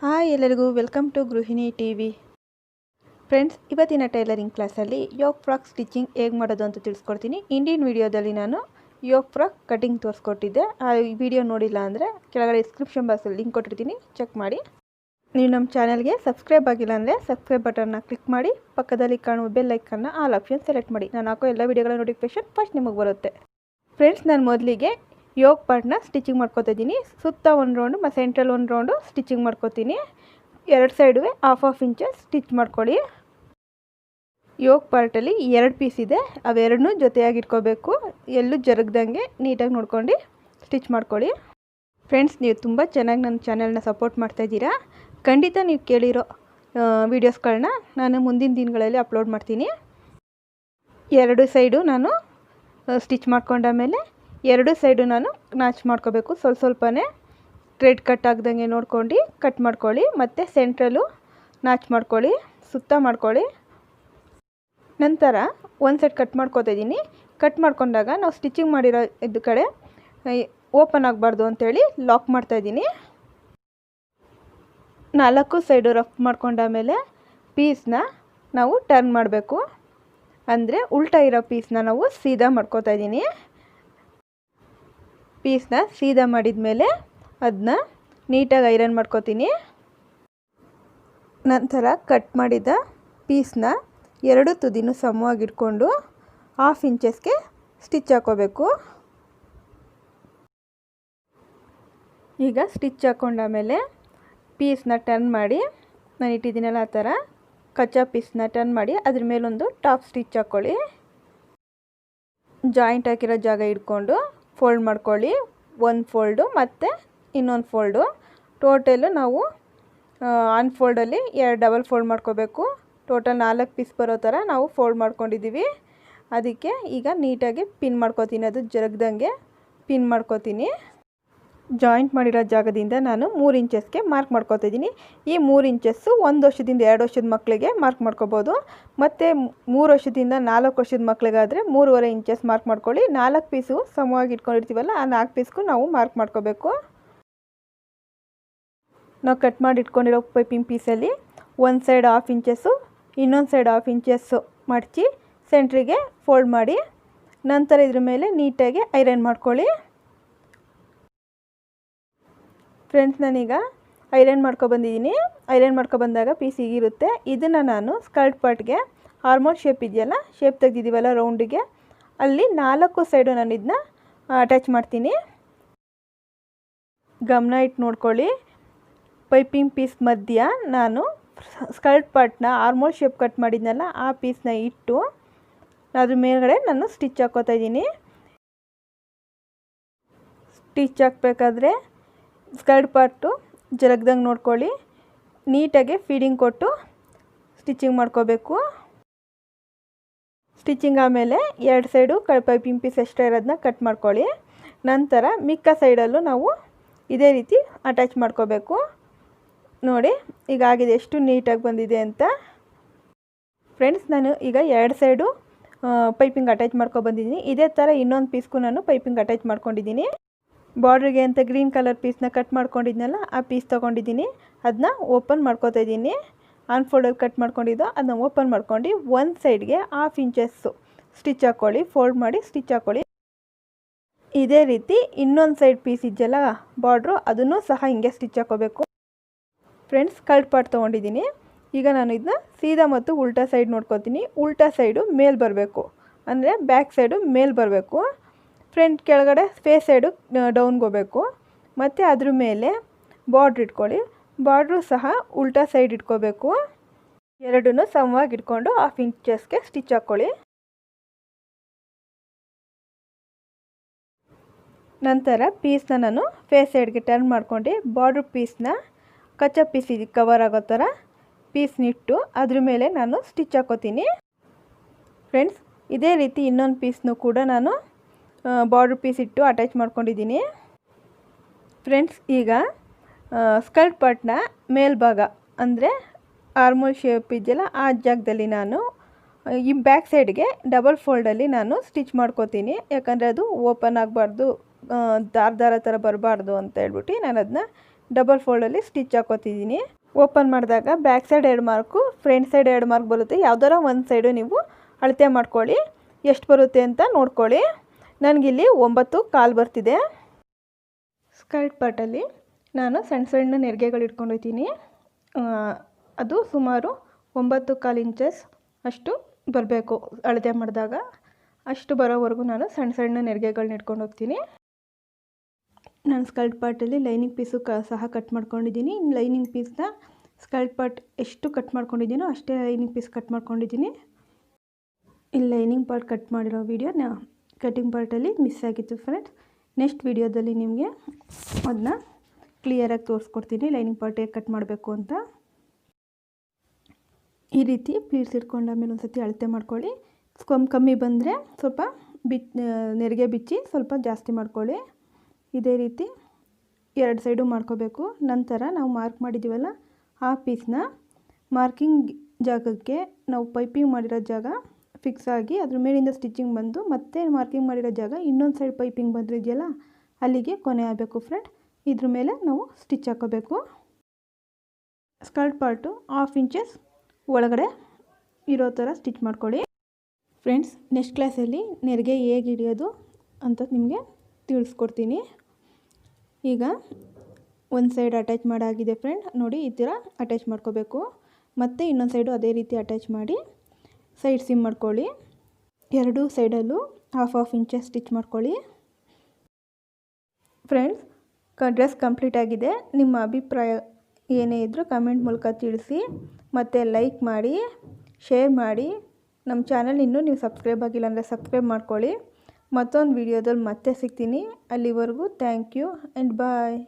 Hi ಎಲ್ಲರಿಗೂ welcome to ಗೃಹಿಣಿ TV friends, ಇವತ್ತಿನ ಟೈಲರಿಂಗ್ ಕ್ಲಾಸಲ್ಲಿ ಯೋಕ್ ಫ್ರಾಕ್ ಸ್ಟಿಚಿಂಗ್ ಹೇಗೆ ಮಾಡೋದು ಅಂತ ತಿಳಿಸ್ಕೊಡ್ತೀನಿ. ಇಂಡಿಯನ್ ವಿಡಿಯೋದಲ್ಲಿ ನಾನು ಯೋಕ್ ಫ್ರಾಕ್ ಕಟಿಂಗ್ ತೋರಿಸ್ಕೊಟ್ಟಿದ್ದೆ. ಆ ವಿಡಿಯೋ ನೋಡಿಲ್ಲ ಅಂದರೆ ಕೆಳಗಡೆ ಡಿಸ್ಕ್ರಿಪ್ಷನ್ ಬಾಕ್ಸಲ್ಲಿ ಲಿಂಕ್ ಕೊಟ್ಟಿರ್ತೀನಿ, ಚೆಕ್ ಮಾಡಿ. ನೀವು ನಮ್ಮ ಚಾನಲ್ಗೆ ಸಬ್ಸ್ಕ್ರೈಬ್ ಆಗಿಲ್ಲ ಅಂದರೆ ಸಬ್ಸ್ಕ್ರೈಬ್ ಬಟನ್ನ ಕ್ಲಿಕ್ ಮಾಡಿ, ಪಕ್ಕದಲ್ಲಿ ಕಾಣುವ ಬೆಲ್ ಐಕನ್ನ ಆಲ್ ಆಪ್ಷನ್ ಸೆಲೆಕ್ಟ್ ಮಾಡಿ. ನಾನು ಹಾಕೋ ಎಲ್ಲ ವಿಡಿಯೋಗಳ ನೋಟಿಫಿಕೇಷನ್ ಫಸ್ಟ್ ನಿಮಗೆ ಬರುತ್ತೆ. ಫ್ರೆಂಡ್ಸ್, ನಾನು ಮೊದಲಿಗೆ ಯೋಕ್ ಪಾರ್ಟ್ನ ಸ್ಟಿಚಿಂಗ್ ಮಾಡ್ಕೋತಾ ಇದ್ದೀನಿ. ಸುತ್ತ ಒಂದು ರೌಂಡು ಮತ್ತು ಸೆಂಟ್ರಲ್ ಒಂದು ರೌಂಡು ಸ್ಟಿಚಿಂಗ್ ಮಾಡ್ಕೋತೀನಿ. ಎರಡು ಸೈಡು ಹಾಫ್ ಇಂಚಸ್ ಸ್ಟಿಚ್ ಮಾಡ್ಕೊಳ್ಳಿ. ಯೋಕ್ ಪಾರ್ಟಲ್ಲಿ 2 ಪೀಸ್ ಇದೆ, ಅವೆರಡನ್ನೂ ಜೊತೆಯಾಗಿ ಇಟ್ಕೋಬೇಕು. ಎಲ್ಲೂ ಜರುಗ್ದಂಗೆ ನೀಟಾಗಿ ನೋಡ್ಕೊಂಡು ಸ್ಟಿಚ್ ಮಾಡ್ಕೊಳ್ಳಿ. ಫ್ರೆಂಡ್ಸ್, ನೀವು ತುಂಬ ಚೆನ್ನಾಗಿ ನನ್ನ ಚಾನಲ್ನ ಸಪೋರ್ಟ್ ಮಾಡ್ತಾಯಿದ್ದೀರಾ. ಖಂಡಿತ ನೀವು ಕೇಳಿರೋ ವೀಡಿಯೋಸ್ಗಳನ್ನ ನಾನು ಮುಂದಿನ ದಿನಗಳಲ್ಲಿ ಅಪ್ಲೋಡ್ ಮಾಡ್ತೀನಿ. 2 ಸೈಡು ನಾನು ಸ್ಟಿಚ್ ಮಾಡ್ಕೊಂಡಾಮೇಲೆ 2 ಸೈಡು ನಾನು ನಾಚ್ ಮಾಡ್ಕೋಬೇಕು. ಸ್ವಲ್ಪನೇ ಥ್ರೆಡ್ ಕಟ್ ಆಗ್ದಂಗೆ ನೋಡ್ಕೊಂಡು ಕಟ್ ಮಾಡ್ಕೊಳ್ಳಿ. ಮತ್ತು ಸೆಂಟ್ರಲ್ಲು ನಾಚ್ ಮಾಡ್ಕೊಳ್ಳಿ, ಸುತ್ತ ಮಾಡ್ಕೊಳ್ಳಿ. ನಂತರ ಒಂದು ಸೈಡ್ ಕಟ್ ಮಾಡ್ಕೋತಾ ಇದ್ದೀನಿ. ಕಟ್ ಮಾಡ್ಕೊಂಡಾಗ ನಾವು ಸ್ಟಿಚಿಂಗ್ ಮಾಡಿರೋ ಇದು ಕಡೆ ಓಪನ್ ಆಗಬಾರ್ದು ಅಂಥೇಳಿ ಲಾಕ್ ಮಾಡ್ತಾಯಿದ್ದೀನಿ. 4 ಸೈಡು ರಫ್ ಮಾಡ್ಕೊಂಡಾಮೇಲೆ ಪೀಸ್ನ ನಾವು ಟರ್ನ್ ಮಾಡಬೇಕು. ಅಂದರೆ ಉಲ್ಟಾ ಇರೋ ಪೀಸ್ನ ನಾವು ಸೀದಾ ಮಾಡ್ಕೋತಾ ಇದ್ದೀನಿ. ಪೀಸ್ನ ಸೀದಾ ಮಾಡಿದ ಮೇಲೆ ಅದನ್ನ ನೀಟಾಗಿ ಐರನ್ ಮಾಡ್ಕೋತೀನಿ. ನಂತರ ಕಟ್ ಮಾಡಿದ ಪೀಸ್ನ 2 ತುದಿನೂ ಸಮವಾಗಿಟ್ಕೊಂಡು ಹಾಫ್ ಇಂಚಸ್ಗೆ ಸ್ಟಿಚ್ ಹಾಕೋಬೇಕು. ಈಗ ಸ್ಟಿಚ್ ಹಾಕೊಂಡಾಮೇಲೆ ಪೀಸ್ನ ಟರ್ನ್ ಮಾಡಿ, ನಾನು ಇಟ್ಟಿದ್ದೀನಲ್ಲ ಆ ಥರ ಕಚ್ಚಾ ಪೀಸ್ನ ಟರ್ನ್ ಮಾಡಿ ಅದ್ರ ಮೇಲೊಂದು ಟಾಪ್ ಸ್ಟಿಚ್ ಹಾಕ್ಕೊಳ್ಳಿ. ಜಾಯಿಂಟ್ ಹಾಕಿರೋ ಜಾಗ ಇಟ್ಕೊಂಡು ಫೋಲ್ಡ್ ಮಾಡ್ಕೊಳ್ಳಿ. ಒಂದು ಫೋಲ್ಡು ಮತ್ತು ಇನ್ನೊಂದು ಫೋಲ್ಡು. ಟೋಟಲು ನಾವು ಅನ್ಫೋಲ್ಡಲ್ಲಿ 2 ಡಬಲ್ ಫೋಲ್ಡ್ ಮಾಡ್ಕೋಬೇಕು. ಟೋಟಲ್ 4 ಪೀಸ್ ಬರೋ ಥರ ನಾವು ಫೋಲ್ಡ್ ಮಾಡ್ಕೊಂಡಿದ್ದೀವಿ. ಅದಕ್ಕೆ ಈಗ ನೀಟಾಗಿ ಪಿನ್ ಮಾಡ್ಕೋತೀನಿ. ಅದು ಜರುಗ್ದಂಗೆ ಪಿನ್ ಮಾಡ್ಕೋತೀನಿ. ಜಾಯಿಂಟ್ ಮಾಡಿರೋ ಜಾಗದಿಂದ ನಾನು 3 ಇಂಚಸ್ಗೆ ಮಾರ್ಕ್ ಮಾಡ್ಕೋತಿದ್ದೀನಿ. ಈ 3 ಇಂಚಸ್ಸು 1 ವರ್ಷದಿಂದ 2 ವರ್ಷದ ಮಕ್ಕಳಿಗೆ ಮಾರ್ಕ್ ಮಾಡ್ಕೋಬೋದು. ಮತ್ತು 3 ವರ್ಷದಿಂದ 4 ವರ್ಷದ ಮಕ್ಕಳಿಗಾದರೆ 3.5 ಇಂಚಸ್ ಮಾರ್ಕ್ ಮಾಡ್ಕೊಳ್ಳಿ. 4 ಪೀಸು ಸಮವಾಗಿ ಇಟ್ಕೊಂಡಿರ್ತೀವಲ್ಲ, ಆ 4 ಪೀಸ್ಗೂ ನಾವು ಮಾರ್ಕ್ ಮಾಡ್ಕೋಬೇಕು. ನಾವು ಕಟ್ ಮಾಡಿ ಇಟ್ಕೊಂಡಿರೋ ಪೈಪಿಂಗ್ ಪೀಸಲ್ಲಿ ಒಂದು ಸೈಡ್ ಹಾಫ್ ಇಂಚಸ್ಸು, ಇನ್ನೊಂದು ಸೈಡ್ ಹಾಫ್ ಇಂಚಸ್ಸು ಮಡಚಿ ಸೆಂಟ್ರಿಗೆ ಫೋಲ್ಡ್ ಮಾಡಿ, ನಂತರ ಇದ್ರ ಮೇಲೆ ನೀಟಾಗಿ ಐರನ್ ಮಾಡ್ಕೊಳ್ಳಿ. ಫ್ರೆಂಡ್ಸ್, ನಾನೀಗ ಐರನ್ ಮಾಡ್ಕೊಬಂದಿದ್ದೀನಿ. ಐರನ್ ಮಾಡ್ಕೊಬಂದಾಗ ಪೀಸ್ ಹೀಗಿರುತ್ತೆ. ಇದನ್ನು ನಾನು ಸ್ಕರ್ಟ್ ಪಾರ್ಟ್ಗೆ ಹಾರ್ಮೋನ್ ಶೇಪ್ ಇದೆಯಲ್ಲ, ಶೇಪ್ ತೆಗೆದಿದ್ದೀವಲ್ಲ ರೌಂಡಿಗೆ, ಅಲ್ಲಿ 4 ಸೈಡು ನಾನು ಇದನ್ನ ಅಟ್ಯಾಚ್ ಮಾಡ್ತೀನಿ. ಗಮನ ಇಟ್ಟು ನೋಡ್ಕೊಳ್ಳಿ. ಪೈಪಿಂಗ್ ಪೀಸ್ ಮಧ್ಯ ನಾನು ಸ್ಕರ್ಟ್ ಪಾರ್ಟ್ನ ಹಾರ್ಮೋನ್ ಶೇಪ್ ಕಟ್ ಮಾಡಿದ್ನಲ್ಲ, ಆ ಪೀಸ್ನ ಇಟ್ಟು ಅದ್ರ ಮೇಲ್ಗಡೆ ನಾನು ಸ್ಟಿಚ್ ಹಾಕ್ಕೋತಾ ಇದ್ದೀನಿ. ಸ್ಟಿಚ್ ಹಾಕಬೇಕಾದ್ರೆ ಸ್ಕರ್ಟ್ ಪಾರ್ಟು ಜರಗ್ದಂಗೆ ನೋಡ್ಕೊಳ್ಳಿ. ನೀಟಾಗಿ ಫೀಡಿಂಗ್ ಕೊಟ್ಟು ಸ್ಟಿಚಿಂಗ್ ಮಾಡ್ಕೋಬೇಕು. ಸ್ಟಿಚಿಂಗ್ ಆಮೇಲೆ 2 ಸೈಡು ಪೈಪಿಂಗ್ ಪೀಸ್ ಎಕ್ಸ್ಟ್ರಾ ಇರೋದನ್ನ ಕಟ್ ಮಾಡ್ಕೊಳ್ಳಿ. ನಂತರ ಮಿಕ್ಕ ಸೈಡಲ್ಲೂ ನಾವು ಇದೇ ರೀತಿ ಅಟ್ಯಾಚ್ ಮಾಡ್ಕೋಬೇಕು. ನೋಡಿ ಈಗ ಆಗಿದೆ, ಎಷ್ಟು ನೀಟಾಗಿ ಬಂದಿದೆ ಅಂತ. ಫ್ರೆಂಡ್ಸ್, ನಾನು ಈಗ 2 ಸೈಡು ಪೈಪಿಂಗ್ ಅಟ್ಯಾಚ್ ಮಾಡ್ಕೊಬಂದಿದ್ದೀನಿ. ಇದೇ ಥರ ಇನ್ನೊಂದು ಪೀಸ್ಗೂ ನಾನು ಪೈಪಿಂಗ್ ಅಟ್ಯಾಚ್ ಮಾಡ್ಕೊಂಡಿದ್ದೀನಿ. ಬಾರ್ಡ್ರಿಗೆ ಅಂತ ಗ್ರೀನ್ ಕಲರ್ ಪೀಸ್ನ ಕಟ್ ಮಾಡ್ಕೊಂಡಿದ್ನಲ್ಲ, ಆ ಪೀಸ್ ತೊಗೊಂಡಿದ್ದೀನಿ. ಅದನ್ನ ಓಪನ್ ಮಾಡ್ಕೋತಾ ಇದ್ದೀನಿ. ಅನ್ಫೋಲ್ಡಲ್ಲಿ ಕಟ್ ಮಾಡ್ಕೊಂಡಿದ್ದು ಅದನ್ನ ಓಪನ್ ಮಾಡ್ಕೊಂಡು ಒಂದು ಸೈಡ್ಗೆ ಹಾಫ್ ಇಂಚಸ್ಸು ಸ್ಟಿಚ್ ಹಾಕ್ಕೊಳ್ಳಿ. ಫೋಲ್ಡ್ ಮಾಡಿ ಸ್ಟಿಚ್ ಹಾಕ್ಕೊಳ್ಳಿ. ಇದೇ ರೀತಿ ಇನ್ನೊಂದು ಸೈಡ್ ಪೀಸ್ ಇದೆಯಲ್ಲ ಬಾರ್ಡ್ರು, ಅದನ್ನು ಸಹ ಹಿಂಗೆ ಸ್ಟಿಚ್ ಹಾಕೋಬೇಕು. ಫ್ರೆಂಡ್ಸ್, ಸ್ಕರ್ಟ್ ಪಾರ್ಟ್ ತೊಗೊಂಡಿದ್ದೀನಿ. ಈಗ ನಾನು ಇದನ್ನ ಸೀದಾ ಮತ್ತು ಉಲ್ಟಾ ಸೈಡ್ ನೋಡ್ಕೊತೀನಿ. ಉಲ್ಟಾ ಸೈಡು ಮೇಲ್ ಬರಬೇಕು, ಅಂದರೆ ಬ್ಯಾಕ್ ಸೈಡು ಮೇಲ್ ಬರಬೇಕು. ಫ್ರಂಟ್ ಕೆಳಗಡೆ ಫೇಸ್ ಸೈಡು ಡೌನ್ಗೆ ಹೋಗಬೇಕು. ಮತ್ತು ಅದ್ರ ಮೇಲೆ ಬಾರ್ಡ್ರ್ ಇಟ್ಕೊಳ್ಳಿ. ಬಾರ್ಡ್ರು ಸಹ ಉಲ್ಟಾ ಸೈಡ್ ಇಟ್ಕೋಬೇಕು. ಎರಡನ್ನೂ ಸಮವಾಗಿ ಇಟ್ಕೊಂಡು ಹಾಫ್ ಇಂಚಸ್ಗೆ ಸ್ಟಿಚ್ ಹಾಕ್ಕೊಳ್ಳಿ. ನಂತರ ಪೀಸ್ನ ನಾನು ಫೇಸ್ ಸೈಡ್ಗೆ ಟರ್ನ್ ಮಾಡ್ಕೊಂಡು ಬಾರ್ಡ್ರ್ ಪೀಸ್ನ ಕಚ್ಚಾ ಪೀಸ್ ಕವರ್ ಆಗೋ ಥರ ಪೀಸ್ನಿಟ್ಟು ಅದ್ರ ಮೇಲೆ ನಾನು ಸ್ಟಿಚ್ ಹಾಕೋತೀನಿ. ಫ್ರೆಂಡ್ಸ್, ಇದೇ ರೀತಿ ಇನ್ನೊಂದು ಪೀಸ್ನೂ ಕೂಡ ನಾನು ಬಾರ್ಡ್ರ್ ಪೀಸ್ ಇಟ್ಟು ಅಟ್ಯಾಚ್ ಮಾಡ್ಕೊಂಡಿದ್ದೀನಿ. ಫ್ರೆಂಡ್ಸ್, ಈಗ ಸ್ಕರ್ಟ್ ಪಾರ್ಟ್ನ ಮೇಲ್ಭಾಗ ಅಂದರೆ ಆರ್ಮೋಲ್ ಶೇಪ್ ಇದೆಯಲ್ಲ, ಆ ಜಾಗದಲ್ಲಿ ನಾನು ಈ ಬ್ಯಾಕ್ ಸೈಡ್ಗೆ ಡಬಲ್ ಫೋಲ್ಡಲ್ಲಿ ನಾನು ಸ್ಟಿಚ್ ಮಾಡ್ಕೋತೀನಿ. ಯಾಕಂದರೆ ಅದು ಓಪನ್ ಆಗಬಾರ್ದು, ದಾರ ಥರ ಬರಬಾರ್ದು ಅಂತ ಹೇಳ್ಬಿಟ್ಟು ನಾನು ಅದನ್ನ ಡಬಲ್ ಫೋಲ್ಡಲ್ಲಿ ಸ್ಟಿಚ್ ಹಾಕೋತಿದ್ದೀನಿ. ಓಪನ್ ಮಾಡಿದಾಗ back side 2 mark, front side 2 mark ಬರುತ್ತೆ. ಯಾವ್ದಾರ ಒಂದು ಸೈಡು ನೀವು ಅಳತೆ ಮಾಡ್ಕೊಳ್ಳಿ, ಎಷ್ಟು ಬರುತ್ತೆ ಅಂತ ನೋಡ್ಕೊಳ್ಳಿ. ನನಗಿಲ್ಲಿ 9.25 ಬರ್ತಿದೆ. ಸ್ಕರ್ಟ್ ಪಾರ್ಟಲ್ಲಿ ನಾನು ಸಣ್ಣ ಸಣ್ಣ ನೆರಿಗೆಗಳು ಇಟ್ಕೊಂಡು ಹೋಗ್ತೀನಿ. ಅದು ಸುಮಾರು 9.25 ಇಂಚಸ್ ಅಷ್ಟು ಬರಬೇಕು. ಅಳತೆ ಮಾಡಿದಾಗ ಅಷ್ಟು ಬರೋವರೆಗೂ ನಾನು ಸಣ್ಣ ಸಣ್ಣ ನೆರಿಗೆಗಳನ್ನ ಇಟ್ಕೊಂಡು ಹೋಗ್ತೀನಿ. ನಾನು ಸ್ಕರ್ಟ್ ಪಾರ್ಟಲ್ಲಿ ಲೈನಿಂಗ್ ಪೀಸು ಸಹ ಕಟ್ ಮಾಡ್ಕೊಂಡಿದ್ದೀನಿ. ಲೈನಿಂಗ್ ಪೀಸ್ನ ಸ್ಕರ್ಟ್ ಪಾರ್ಟ್ ಎಷ್ಟು ಕಟ್ ಮಾಡ್ಕೊಂಡಿದ್ದೀನೋ ಅಷ್ಟೇ ಲೈನಿಂಗ್ ಪೀಸ್ ಕಟ್ ಮಾಡ್ಕೊಂಡಿದ್ದೀನಿ. ಇಲ್ಲಿ ಲೈನಿಂಗ್ ಪಾರ್ಟ್ ಕಟ್ ಮಾಡಿರೋ ವೀಡಿಯೋನ ಕಟಿಂಗ್ ಪಾರ್ಟಲ್ಲಿ ಮಿಸ್ ಆಗಿತ್ತು ಫ್ರೆಂಡ್ಸ್. ನೆಕ್ಸ್ಟ್ ವೀಡಿಯೋದಲ್ಲಿ ನಿಮಗೆ ಅದನ್ನ ಕ್ಲಿಯರಾಗಿ ತೋರಿಸ್ಕೊಡ್ತೀನಿ, ಲೈನಿಂಗ್ ಪಾರ್ಟ್ ಹೇಗೆ ಕಟ್ ಮಾಡಬೇಕು ಅಂತ. ಈ ರೀತಿ ಪ್ಲೀಟ್ಸ್ ಇಟ್ಕೊಂಡು ಆಮೇಲೆ ಒಂದು ಸತಿ ಅಳತೆ ಮಾಡ್ಕೊಳ್ಳಿ. ಕಮ್ಮಿ ಬಂದರೆ ಸ್ವಲ್ಪ ನೆರಿಗೆ ಬಿಚ್ಚಿ ಸ್ವಲ್ಪ ಜಾಸ್ತಿ ಮಾಡ್ಕೊಳ್ಳಿ. ಇದೇ ರೀತಿ 2 ಸೈಡು ಮಾಡ್ಕೋಬೇಕು. ನಂತರ ನಾವು ಮಾರ್ಕ್ ಮಾಡಿದ್ದೀವಲ್ಲ ಆ ಪೀಸ್ನ ಮಾರ್ಕಿಂಗ್ ಜಾಗಕ್ಕೆ ನಾವು ಪೈಪಿಂಗ್ ಮಾಡಿರೋ ಜಾಗ ಫಿಕ್ಸ್ ಆಗಿ ಅದ್ರ ಮೇಲಿಂದ ಸ್ಟಿಚಿಂಗ್ ಬಂದು ಮತ್ತೆ ಮಾರ್ಕಿಂಗ್ ಮಾಡಿರೋ ಜಾಗ ಇನ್ನೊಂದು ಸೈಡ್ ಪೈಪಿಂಗ್ ಬಂದಿದೆಯಲ್ಲ ಅಲ್ಲಿಗೆ ಕೊನೆ ಆಗಬೇಕು ಫ್ರೆಂಡ್. ಇದ್ರ ಮೇಲೆ ನಾವು ಸ್ಟಿಚ್ ಹಾಕೋಬೇಕು. ಸ್ಕರ್ಟ್ ಪಾರ್ಟು 1/2 ಇಂಚಸ್ ಒಳಗಡೆ ಇರೋ ಥರ ಸ್ಟಿಚ್ ಮಾಡ್ಕೊಳ್ಳಿ ಫ್ರೆಂಡ್ಸ್. ನೆಕ್ಸ್ಟ್ ಕ್ಲಾಸಲ್ಲಿ ನೆರಿಗೆ ಹೇಗೆ ಹಿಡಿಯೋದು ಅಂತ ನಿಮಗೆ ತಿಳಿಸ್ಕೊಡ್ತೀನಿ. ಈಗ ಒಂದು ಸೈಡ್ ಅಟ್ಯಾಚ್ ಮಾಡಾಗಿದೆ ಫ್ರೆಂಡ್, ನೋಡಿ ಈ ಥರ ಅಟ್ಯಾಚ್ ಮಾಡ್ಕೋಬೇಕು. ಮತ್ತು ಇನ್ನೊಂದು ಸೈಡು ಅದೇ ರೀತಿ ಅಟ್ಯಾಚ್ ಮಾಡಿ ಸೈಡ್ ಸಿಮ್ ಮಾಡ್ಕೊಳ್ಳಿ. 2 ಸೈಡಲ್ಲೂ 1/2 ಇಂಚಸ್ ಸ್ಟಿಚ್ ಮಾಡ್ಕೊಳ್ಳಿ ಫ್ರೆಂಡ್ಸ್. ಡ್ರೆಸ್ ಕಂಪ್ಲೀಟ್ ಆಗಿದೆ. ನಿಮ್ಮ ಅಭಿಪ್ರಾಯ ಏನೇ ಇದ್ದರೂ ಕಮೆಂಟ್ ಮೂಲಕ ತಿಳಿಸಿ, ಮತ್ತು ಲೈಕ್ ಮಾಡಿ, ಶೇರ್ ಮಾಡಿ. ನಮ್ಮ ಚಾನಲ್ ಇನ್ನೂ ನೀವು ಸಬ್ಸ್ಕ್ರೈಬ್ ಆಗಿಲ್ಲ ಅಂದರೆ ಸಬ್ಸ್ಕ್ರೈಬ್ ಮಾಡ್ಕೊಳ್ಳಿ. ಮತ್ತೊಂದು ವಿಡಿಯೋದಲ್ಲಿ ಮತ್ತೆ ಸಿಗ್ತೀನಿ. ಅಲ್ಲಿವರೆಗೂ ಥ್ಯಾಂಕ್ ಯು ಆ್ಯಂಡ್ ಬಾಯ್.